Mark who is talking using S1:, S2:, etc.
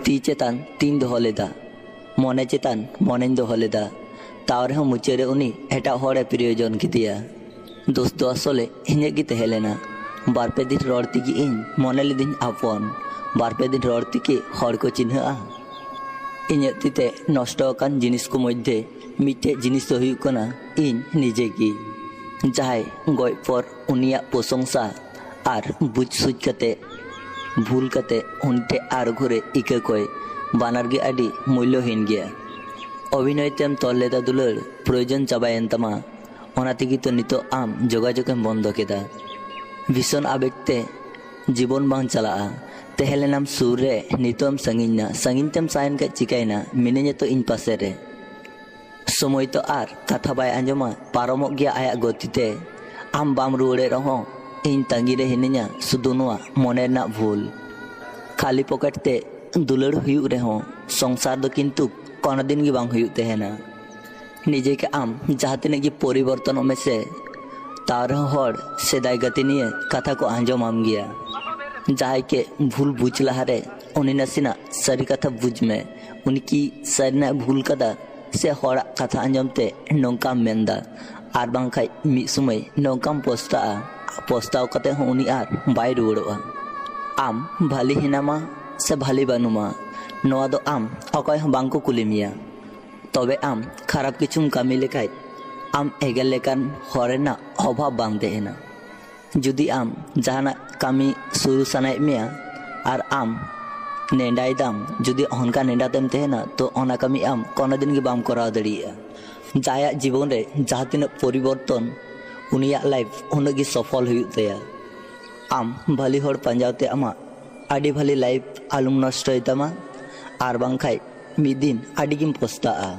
S1: ती चेतान तीन दोहो लेदा मने चेतान मनें दोहो लेदा ताव रेहों मुचाद रे उनी एटाग हॉरे प्रियजन केदेया। दोष दो आसले इᱧᱟᱹᱜ ᱜᱮ ᱛᱟᱦᱮᱸ ᱞᱮᱱᱟ। ᱵᱟᱨᱯᱮ ᱫᱤᱱ ᱨᱚᱲ ᱛᱮᱜᱮ ᱤᱧ ᱢᱚᱱᱮ ᱞᱤᱫᱟᱹᱧ ᱟᱯᱚᱱ ᱵᱟᱨᱯᱮ ᱫᱤᱱ ᱨᱚᱲ ᱛᱮᱜᱮ ᱦᱚᱲ ᱠᱚ ᱪᱤᱱᱦᱟᱹᱜᱼᱟ। ᱤᱧᱟᱹᱜ ᱛᱤᱛᱮ ᱱᱚᱥᱴᱚ ᱟᱠᱟᱱ ᱡᱤᱱᱤᱥ ᱠᱚ ᱢᱚᱫᱽᱫᱷᱮ ᱢᱤᱫᱴᱮᱡ ᱡᱤᱱᱤᱥ ᱫᱚ ᱦᱩᱭᱩᱜ ᱠᱟᱱᱟ ᱤᱧ ᱱᱤᱡᱮ ᱜᱮ। ᱡᱟᱦᱟᱸᱭ ᱜᱚᱡ ᱯᱚᱨ ᱩᱱᱤᱭᱟᱜ ᱯᱨᱚᱥᱚᱝᱥᱟ ᱟᱨ ᱵᱩᱡᱽ ᱥᱩᱡᱽ ᱠᱟᱛᱮ भूल कते उनटे आर घुरे इका कोय बानार गे आदि मूल्यहीन गया। अभिनय तेम तोल लेदा दुलार प्रयोजन चाबायेन तमा ओना तेगी तो नितो आम जोगाजोगेम बंद केदा। भीषण आवेगते जीवन बांग चलाआ तेहलेनाम सुर रे नितोम संगिना संगिन तेम सायन का चिकायना मिनेजे तो इन पासे रे समय तो आर कथा बाय आंजमा पारमोग गया आया गतिते आम बाम रुवाड़े रहो इन तंगी रे हिनिया सुदु नोआ मने ना भूल खाली पॉकेट ते दुलाड़ हुयु रेहो संसार दो किंतु कोनो दिन गे बांग हुयु तेहेना। निजे के आम जहाँ तिने गे परिवर्तन में से तार हर सेदाय गति निये कथा को आंजमाम गया। जहाँ के भूल बुझ लहारे उनी नासिना सारी कथा बुझ में उनकी सारिना भूल कदा से हर कथा आंजमते नौकाम मेंदा आर बांखाय मिद समय नौकाम पोस्ताव कते हों उनी आर बाय रुवाड़ोआ। आम भाली हिनामा से भाली बानुमा नोआ दो आम अकय हों बांको कुलिमिया तबे आम खराब किछुम कामी लेखाय आम एगेल लेकान हरेना अभाव बांग देहेना। जुदी आम जहाना कामी शुरू सानाय मेया आर आम नेंडाय दाम जुदी हनका नेंडा तेम तेहेना तो ओना कामी आम कोनो दिन गे बाम कराव दाड़िया। जाया जीवन रे जहाँ तिना परिवर्तन उनिया लाइफ उनगी सफल हुई तया। आम भाली हर पंजावते आमा आडी भाली लाइफ आलुम नष्ट तमा आर बांखाय मिद दिन आडी गिम पछताआ।